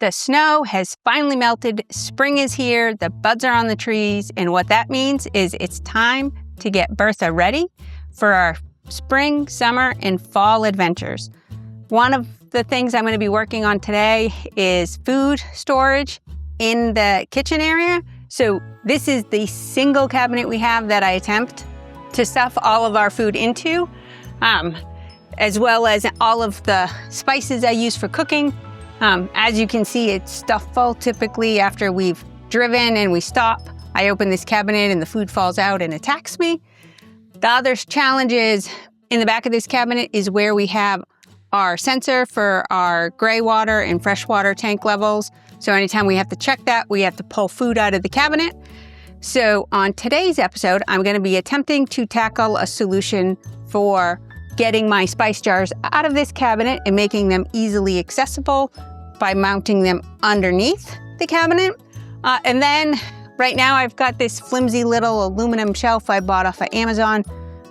The snow has finally melted, spring is here, the buds are on the trees, and what that means is it's time to get Bertha ready for our spring, summer, and fall adventures. One of the things I'm going to be working on today is food storage in the kitchen area. So this is the single cabinet we have that I attempt to stuff all of our food into, as well as all of the spices I use for cooking. As you can see, it's stuffed full. Typically after we've driven and we stop, I open this cabinet and the food falls out and attacks me. The other challenge is in the back of this cabinet is where we have our sensor for our gray water and freshwater tank levels. So anytime we have to check that, we have to pull food out of the cabinet. So on today's episode, I'm going to be attempting to tackle a solution for getting my spice jars out of this cabinet and making them easily accessible by mounting them underneath the cabinet. And then right now I've got this flimsy little aluminum shelf I bought off of Amazon,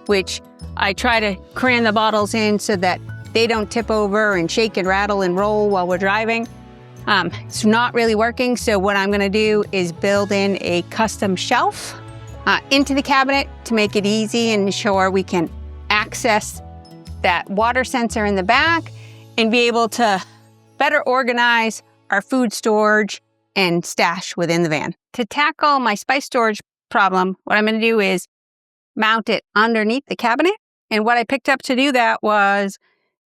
which I try to cram the bottles in so that they don't tip over and shake and rattle and roll while we're driving. It's not really working, so what I'm gonna do is build in a custom shelf into the cabinet to make it easy and ensure we can access that water sensor in the back and be able to better organize our food storage and stash within the van. To tackle my spice storage problem, what I'm gonna do is mount it underneath the cabinet. And what I picked up to do that was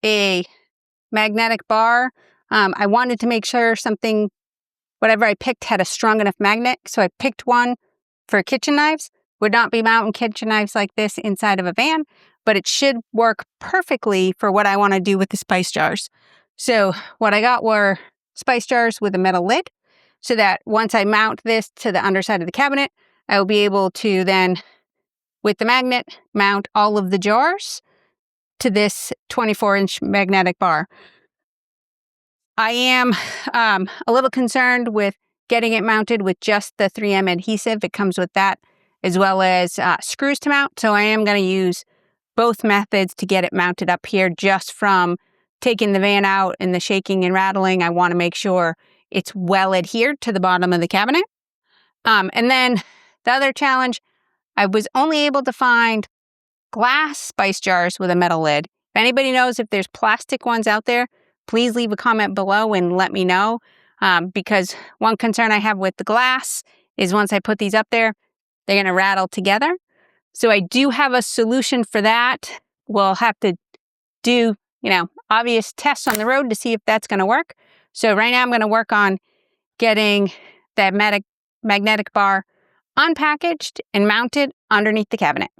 a magnetic bar. I wanted to make sure whatever I picked had a strong enough magnet. So I picked one for kitchen knives. Would not be mounting kitchen knives like this inside of a van, but it should work perfectly for what I want to do with the spice jars. So what I got were spice jars with a metal lid, so that once I mount this to the underside of the cabinet, I will be able to then, with the magnet, mount all of the jars to this 24-inch magnetic bar. I am a little concerned with getting it mounted with just the 3M adhesive. It comes with that, as well as screws to mount. So I am going to use both methods to get it mounted up here. Just from taking the van out and the shaking and rattling, I want to make sure it's well adhered to the bottom of the cabinet. And then the other challenge, I was only able to find glass spice jars with a metal lid. If anybody knows if there's plastic ones out there, please leave a comment below and let me know. Because one concern I have with the glass is once I put these up there, they're going to rattle together. So I do have a solution for that. We'll have to do, obvious tests on the road to see if that's going to work. So right now I'm going to work on getting that magnetic bar unpackaged and mounted underneath the cabinet.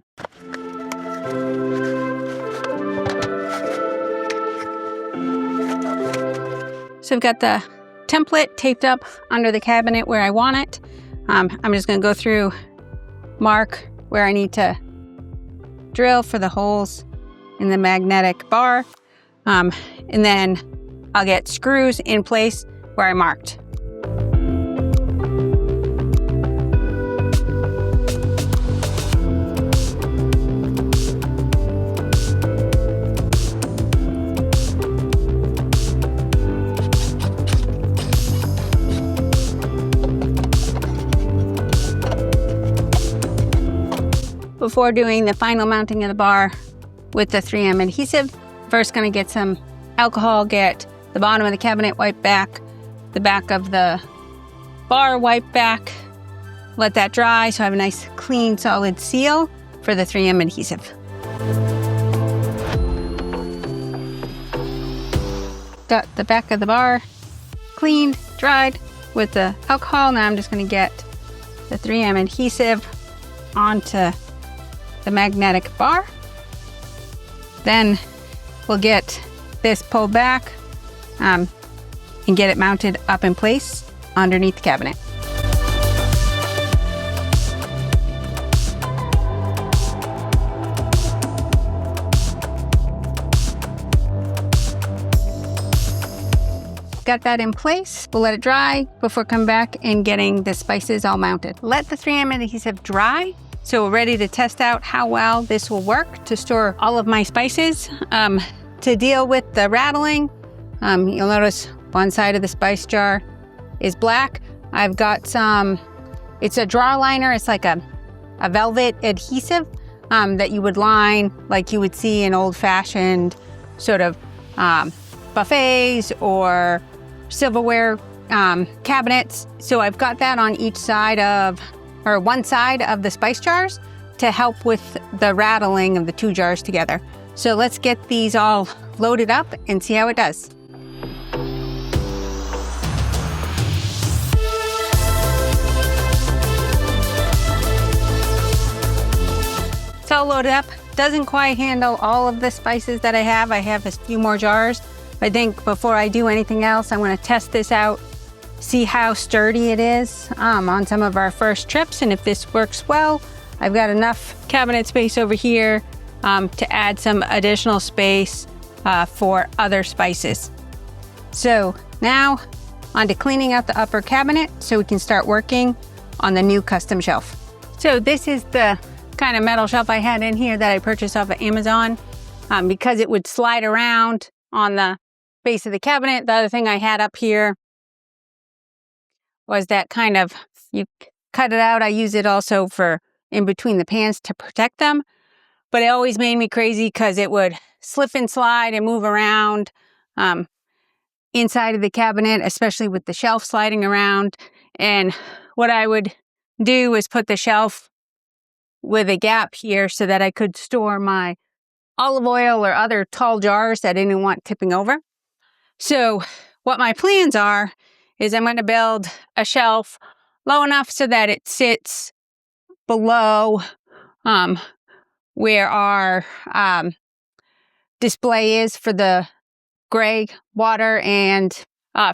So I've got the template taped up under the cabinet where I want it. I'm just going to go through, mark where I need to drill for the holes in the magnetic bar. And then I'll get screws in place where I marked. Before doing the final mounting of the bar with the 3M adhesive, first going to get some alcohol, get the bottom of the cabinet wiped back, the back of the bar wiped back, let that dry so I have a nice clean solid seal for the 3M adhesive. Got the back of the bar cleaned, dried with the alcohol. Now I'm just going to get the 3M adhesive onto the magnetic bar. Then we'll get this pulled back and get it mounted up in place underneath the cabinet. Got that in place. We'll let it dry before coming back and getting the spices all mounted. Let the 3M adhesive dry. So we're ready to test out how well this will work to store all of my spices. To deal with the rattling, you'll notice One side of the spice jar is black. I've got some, it's a drawer liner. It's like a velvet adhesive that you would line like you would see in old-fashioned sort of buffets or silverware cabinets. So I've got that on each side of, or one side of the spice jars to help with the rattling of the two jars together. So let's get these all loaded up and see how it does. It's all loaded up. Doesn't quite handle all of the spices that I have. I have a few more jars. I think before I do anything else, I'm going to test this out, see how sturdy it is on some of our first trips. And if this works well, I've got enough cabinet space over here to add some additional space for other spices. So now on to cleaning out the upper cabinet so we can start working on the new custom shelf. So this is the kind of metal shelf I had in here that I purchased off of Amazon because it would slide around on the base of the cabinet. The other thing I had up here was that kind of, you cut it out. I use it also for in between the pans to protect them, but it always made me crazy because it would slip and slide and move around inside of the cabinet, especially with the shelf sliding around. And what I would do is put the shelf with a gap here so that I could store my olive oil or other tall jars that I didn't want tipping over. So what my plans are is I'm going to build a shelf low enough so that it sits below where our display is for the gray water and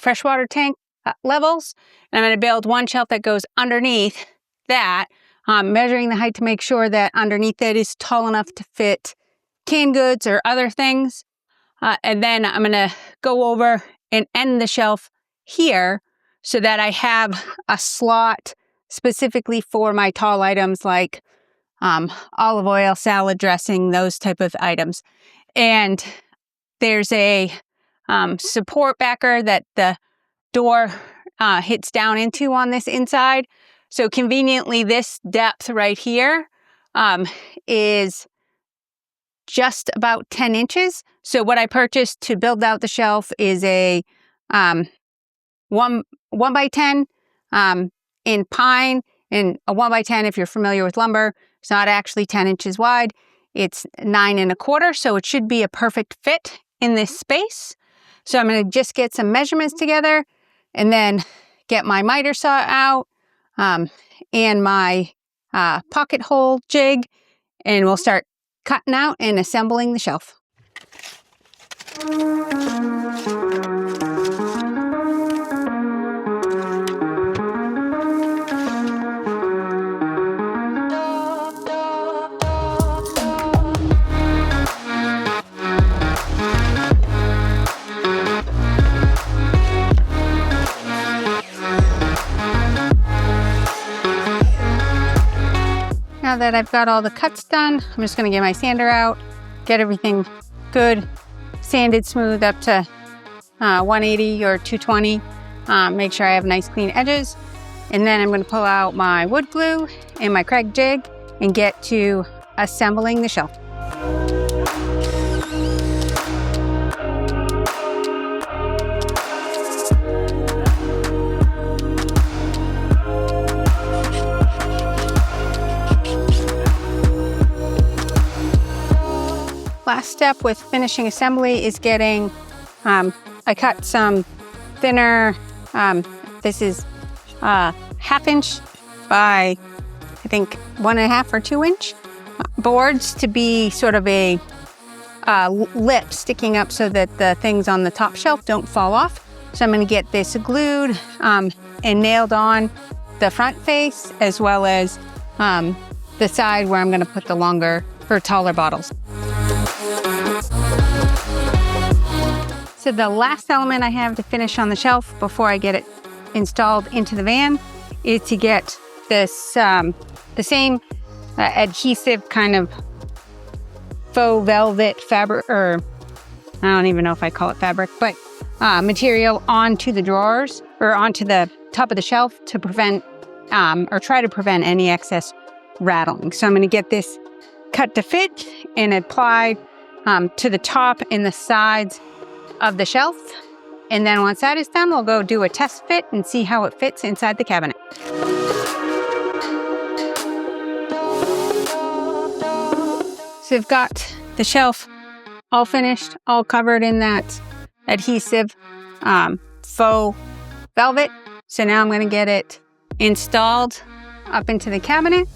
freshwater tank levels. And I'm going to build one shelf that goes underneath that, measuring the height to make sure that underneath it is tall enough to fit canned goods or other things. And then I'm going to go over and end the shelf here so that I have a slot specifically for my tall items like olive oil, salad dressing, those type of items. And there's a support backer that the door hits down into on this inside. So conveniently, this depth right here is just about 10 inches. So what I purchased to build out the shelf is a 1x10 in pine, and a 1x10, if you're familiar with lumber, it's not actually 10 inches wide. It's 9 1/4, so it should be a perfect fit in this space. So I'm going to just get some measurements together and then get my miter saw out and my pocket hole jig, and we'll start cutting out and assembling the shelf. Now that I've got all the cuts done, I'm just going to get my sander out, get everything good, sanded smooth up to 180 or 220. Make sure I have nice clean edges. And then I'm going to pull out my wood glue and my Craig jig and get to assembling the shelf. Last step with finishing assembly is getting, I cut some thinner, this is 1/2 inch by, I think 1.5 or 2 inch boards to be sort of a lip sticking up so that the things on the top shelf don't fall off. So I'm going to get this glued and nailed on the front face as well as the side where I'm going to put the longer or taller bottles. So the last element I have to finish on the shelf before I get it installed into the van is to get this, the same adhesive kind of faux velvet fabric, or I don't even know if I call it fabric, but material onto the drawers or onto the top of the shelf to prevent or try to prevent any excess rattling. So I'm going to get this cut to fit and applied to the top and the sides of the shelf. And then once that is done, we'll go do a test fit and see how it fits inside the cabinet. So we've got the shelf all finished, all covered in that adhesive faux velvet. So now I'm going to get it installed up into the cabinet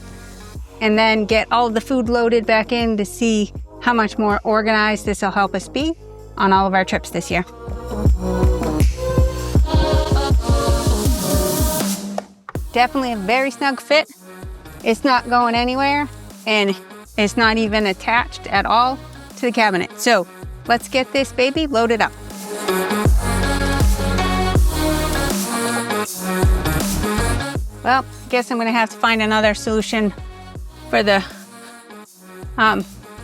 and then get all of the food loaded back in to see how much more organized this will help us be on all of our trips this year. Definitely a very snug fit. It's not going anywhere and it's not even attached at all to the cabinet. So let's get this baby loaded up. Well, I guess I'm gonna have to find another solution for the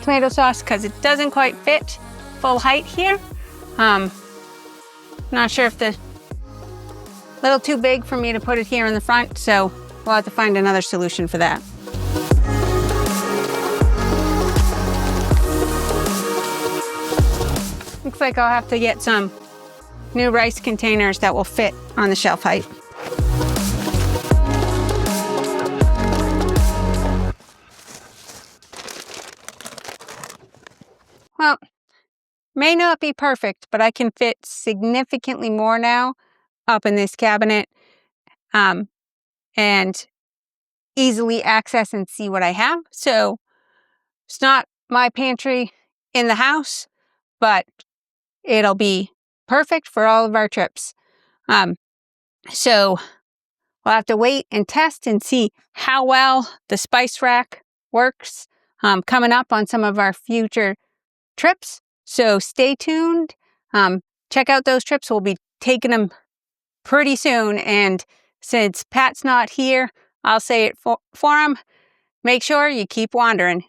tomato sauce because it doesn't quite fit full height here. Not sure if the little too big for me to put it here in the front, so we'll have to find another solution for that. Looks like I'll have to get some new rice containers that will fit on the shelf height. Well, may not be perfect, but I can fit significantly more now up in this cabinet and easily access and see what I have. So it's not my pantry in the house, but it'll be perfect for all of our trips. So we'll have to wait and test and see how well the spice rack works coming up on some of our future trips. So stay tuned. Check out those trips. We'll be taking them pretty soon. And since Pat's not here, I'll say it for him. Make sure you keep wandering.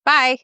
Bye.